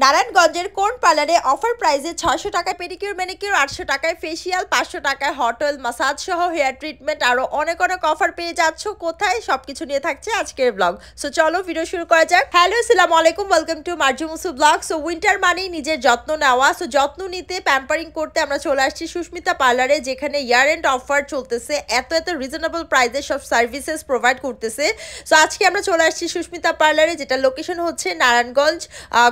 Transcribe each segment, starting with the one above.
নারায়ণগঞ্জের কোন পার্লারে অফার প্রাইসে ৬০০ টাকায় পেডিকিউর ম্যানিকিউর, ৮০০ টাকায় ফেসিয়াল, ৫০০ টাকায় হট অয়েল মাসাজ সহ হেয়ার ট্রিটমেন্ট আরো অনেক অনেক অফার পেয়ে যাচ্ছ। কোথায় সবকিছু নিয়ে থাকছে আজকের ব্লগ। সো চলো ভিডিও শুরু করা যাক। হ্যালো, আসসালামু আলাইকুম, welcome to Marju Musu blog. So winter মানেই নিজের যত্ন নেওয়া। সো যত্ন নিতে, প্যাম্পারিং করতে আমরা চলে আসছি সুস্মিতা পার্লারে, যেখানে ইয়ার এন্ড অফার চলতেছে। এত রিজনেবল প্রাইসে সব সার্ভিসেস প্রোভাইড করতেছে। সো আজকে আমরা চলে আসছি সুস্মিতা পার্লারে, যেটা লোকেশন হচ্ছে নারায়ণগঞ্জ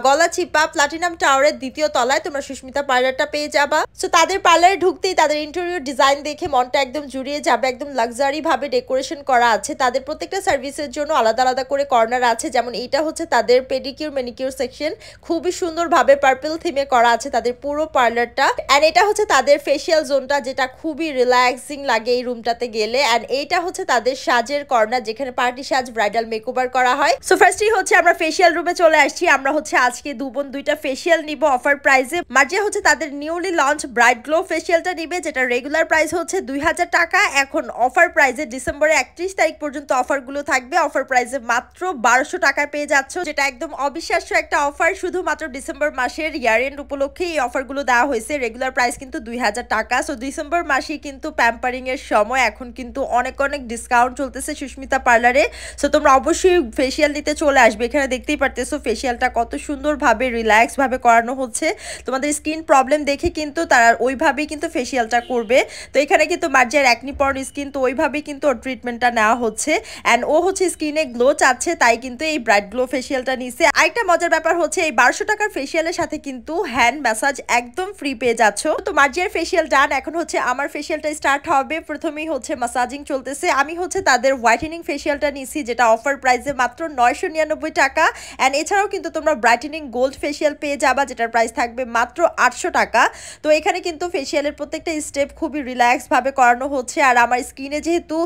গলাচিপা প্লাটিনাম টাওয়ারের দ্বিতীয় তলায় তোমরা সুস্মিতা পার্লারটা পেয়ে যাবা। সো তাদের পার্লারে ঢুকতেই তাদের ইন্টেরিয়র ডিজাইন দেখে মনটা একদম জুড়িয়ে যাবে। একদম লাক্সারি ভাবে ডেকোরেশন করা আছে। তাদের প্রত্যেকটা সার্ভিসের জন্য আলাদা আলাদা করে কর্নার আছে। যেমন এইটা হচ্ছে তাদের পেডিকিউর ম্যানিকিউর সেকশন, খুবই সুন্দরভাবে পার্পল থিমে করা আছে তাদের পুরো পার্লারটা। অ্যান্ড এটা হচ্ছে তাদের ফেসিয়াল জোনটা, যেটা খুবই রিল্যাক্সিং লাগে এই রুমটাতে গেলে। অ্যান্ড এইটা হচ্ছে তাদের সাজের কর্নার, যেখানে পার্টি সাজ, ব্রাইডাল মেকওভার করা হয়। সো ফার্স্টই হচ্ছে আমরা ফেসিয়াল রুমে চলে আসছি। আমরা হচ্ছে আজকে দুইটা ফেসিয়াল নিব অফার প্রাইসে। মার্জিয়া হচ্ছে তাদের নিউলি লঞ্চ ব্রাইট গ্লো ফেসিয়ালটা নিবে, যেটা রেগুলার প্রাইস হচ্ছে 2000 টাকা। এখন অফার প্রাইসে ডিসেম্বরের 31 তারিখ পর্যন্ত অফারগুলো থাকবে। অফার প্রাইসে মাত্র 1200 টাকায় পেয়ে যাচ্ছ, যেটা একদম অবিশ্বাস্য একটা অফার। শুধুমাত্র ডিসেম্বর মাসের ইয়ার এন্ড উপলক্ষে এই অফারগুলো দেওয়া হয়েছে। রেগুলার প্রাইস কিন্তু 2000 টাকা। সো ডিসেম্বর মাসেই কিন্তু প্যাম্পারিং এর সময়, এখন কিন্তু অনেক ডিসকাউন্ট চলতেছে সুস্মিতা পার্লারে। সো তোমরা অবশ্যই ফেসিয়াল নিতে চলে আসবে। এখানে দেখতেই পারতেছো ফেসিয়ালটা কত সুন্দরভাবে রিল্যাক্স ভাবে করানো হচ্ছে। তোমাদের স্কিন প্রবলেম দেখে কিন্তু তারা ওইভাবেই কিন্তু ফেসিয়ালটা করবে। তো এখানে কিন্তু মার্জিয়ার একনি পর্ন স্কিন, তো ওইভাবেই কিন্তু ওর ট্রিটমেন্টটা নেওয়া হচ্ছে। অ্যান্ড ও হচ্ছে স্কিনে গ্লো চাচ্ছে, তাই কিন্তু এই ব্রাইট গ্লো ফেসিয়ালটা নিছে। আরেকটা মজার ব্যাপার হচ্ছে এই 1200 টাকার ফেসিয়ালের সাথে কিন্তু হ্যান্ড ম্যাসাজ একদম ফ্রি পেয়ে যাচ্ছ। তো মার্জিয়ার ফেসিয়াল ডান, এখন হচ্ছে আমার ফেসিয়ালটা স্টার্ট হবে। প্রথমেই হচ্ছে ম্যাসাজিং চলতেছে। আমি হচ্ছে তাদের হোয়াইটেনিং ফেসিয়ালটা নিছি, যেটা অফার প্রাইসে মাত্র 999 টাকা। অ্যান্ড এছাড়াও কিন্তু তোমরা ব্রাইটেনিং গোল্ড ফেসিয়াল পেয়ে যাবা, যেটার প্রাইস থাকবে মাত্র 800 টাকা। তো এখানে কিন্তু ফেসিয়ালের প্রত্যেকটা স্টেপ খুবই রিল্যাক্স ভাবে করানো হচ্ছে। আর আমার স্কিনে যেহেতু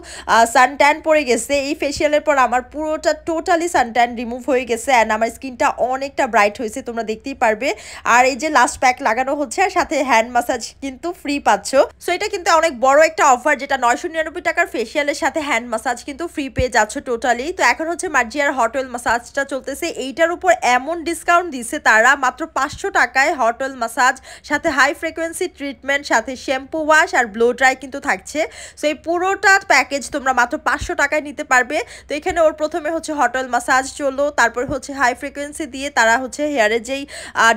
সানট্যান পড়ে গেছে, এই ফেসিয়ালের পর আমার পুরোটা টোটালি সানট্যান রিমুভ হয়ে গেছে। অ্যান্ড আমার স্কিনটা অনেকটা ব্রাইট হয়েছে, তোমরা দেখতেই পারবে। আর এই যে লাস্ট প্যাক লাগানো হচ্ছে, আর সাথে হ্যান্ড মাসাজ কিন্তু ফ্রি পাচ্ছ। সো এটা কিন্তু অনেক বড় একটা অফার, যেটা 999 টাকার ফেসিয়ালের সাথে হ্যান্ড মাসাজ কিন্তু ফ্রি পেয়ে যাচ্ছ টোটালি। তো এখন হচ্ছে মার্জিয়ার হট অয়েল মাসাজটা চলতেছে। এইটার উপর এমন ডিসকাউন্ট দিচ্ছে তারা, মাত্র 500 টাকায় হট অয়েল মাসাজ, সাথে হাই ফ্রিকোয়েন্সি ট্রিটমেন্ট, সাথে শ্যাম্পু ওয়াশ আর ব্লো ড্রাই কিন্তু থাকছে। সো এই পুরোটা প্যাকেজ তোমরা মাত্র 500 টাকায় নিতে পারবে। তো এখানে ওর প্রথমে হচ্ছে হট অয়েল মাসাজ চললো, তারপর হচ্ছে হাই ফ্রিকোয়েন্সি দিয়ে তারা হচ্ছে হেয়ারে যেই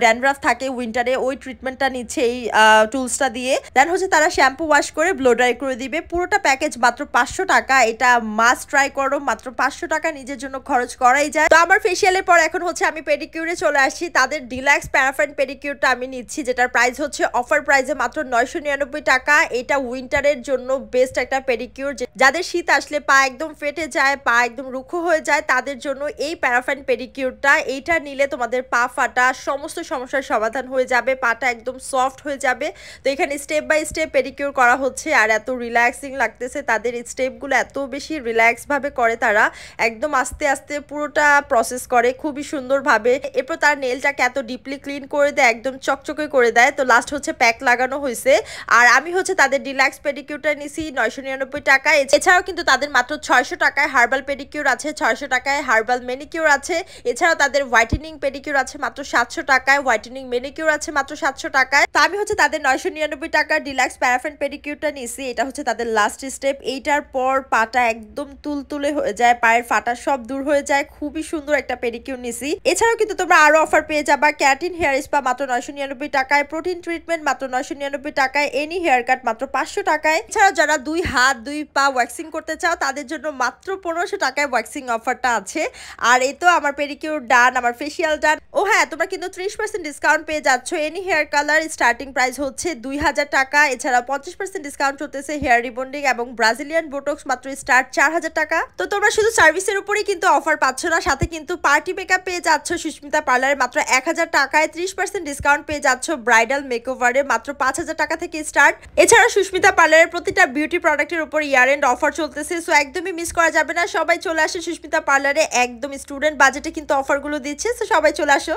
ড্যান্ড্রাফ থাকে উইন্টারে, ওই ট্রিটমেন্টটা নিচ্ছে এই টুলসটা দিয়ে। দেন হচ্ছে তারা শ্যাম্পু ওয়াশ করে ব্লো ড্রাই করে দিবে। পুরোটা প্যাকেজ মাত্র 500 টাকা। এটা মাস্ট ট্রাই করো, মাত্র 500 টাকা নিজের জন্য খরচ করাই যায়। তো আমার ফেসিয়ালের পর এখন হচ্ছে আমি পেডিকিউরে চলে আসছি। তাদের ডিলাক্স প্যারাফাইন পেডিকিউরটা আমি নিচ্ছি, যেটার প্রাইস হচ্ছে অফার প্রাইসে মাত্র 999 টাকা। এটা উইন্টারের জন্য বেস্ট একটা পেডিকিউর। যাদের শীত আসলে পা একদম ফেটে যায়, পা একদম রুক্ষ হয়ে যায়, তাদের জন্য এই প্যারাফাইন পেডিকিউরটা, এইটা নিলে তোমাদের পা ফাটা সমস্ত সমস্যার সমাধান হয়ে যাবে, পাটা একদম সফট হয়ে যাবে। তো এখানে স্টেপ বাই স্টেপ পেডিকিউর করা হচ্ছে, আর এত রিল্যাক্সিং লাগতেছে। তাদের স্টেপগুলো এত বেশি রিল্যাক্স ভাবে করে, তারা একদম আস্তে আস্তে পুরোটা প্রসেস করে খুবই সুন্দরভাবে। এরপর তার নেলটাকে এত ডিপলি ক্লিন করে দেয়, একদম চকচকে করে দেয়। তো লাস্ট হচ্ছে প্যাক লাগানো হয়েছে। আর আমি হচ্ছে তাদের ডিলাক্স পেডিকিউরটা নিছি 999 টাকায়। এছাড়াও কিন্তু তাদের মাত্র 600 টাকায় হার্বাল পেডিকিউর আছে, 600 টাকায় হার্বাল ম্যানিকিউর আছে। এছাড়াও তাদের হোয়াইটেনিং পেডিকিউর আছে মাত্র 700 টাকায়, হোয়াইটেনিং ম্যানিকিউর আছে মাত্র 700 টাকায়। তো আমি হচ্ছে তাদের 999 টাকার ডিলাক্স প্যারাফিন পেডিকিউরটা নিছি। এটা হচ্ছে তাদের লাস্ট স্টেপ। এইটার পর পাটা একদম তুলতুলে হয়ে যায়, পায়ের ফাটা সব দূর হয়ে যায়। খুবই সুন্দর একটা পেডিকিউর নিছি। এছাড়াও কিন্তু তোমরা আরো অফার পেয়ে যাবা। ক্যারাটিন হেয়ার স্পা মাত্র 999 টাকায়, প্রোটিন ট্রিটমেন্ট মাত্র 999 টাকায়, এনি হেয়ার কাট মাত্র 500 টাকায়। এছাড়াও যারা 2 হাত 2 পা ওয়াক্সিং করতে চাও, তাদের জন্য মাত্র 1500 টাকায় ওয়াক্সিং অফারটা আছে। আর এই তো আমার পেডিকিউর ডান, আমার ফেসিয়াল ডান। ও হ্যাঁ, তোমরা কিন্তু 30% ডিসকাউন্ট পেয়ে যাচ্ছ। Any hair colour starting price হচ্ছে 2000 টাকা। এছাড়া 50% ডিসকাউন্ট চলতেছে হেয়ার রিবন্ডিং এবং ব্রাজিলিয়ান বোটক্স মাত্র স্টার্ট 4000 টাকা। তো তোমরা শুধু সার্ভিসের উপরেই কিন্তু অফার পাচ্ছ না, সাথে কিন্তু পার্টি মেকআপ পেয়ে যাচ্ছ সুস্মিতা পার্লারে মাত্র 1000 টাকায়। 30% ডিসকাউন্ট পেয়ে যাচ্ছ ব্রাইডাল মেকওভারে মাত্র 5000 টাকা থেকে স্টার্ট। এছাড়া সুস্মিতা পার্লারের প্রতিটা বিউটি প্রোডাক্টের উপর ইয়ার এন্ড অফার চলতেছে। সো একদমই মিস করা যাবে না। সবাই চলে আসে সুস্মিতা পার্লারে, একদম স্টুডেন্ট বাজেটে কিন্তু অফারগুলো দিচ্ছে। সো সবাই চলে আসো।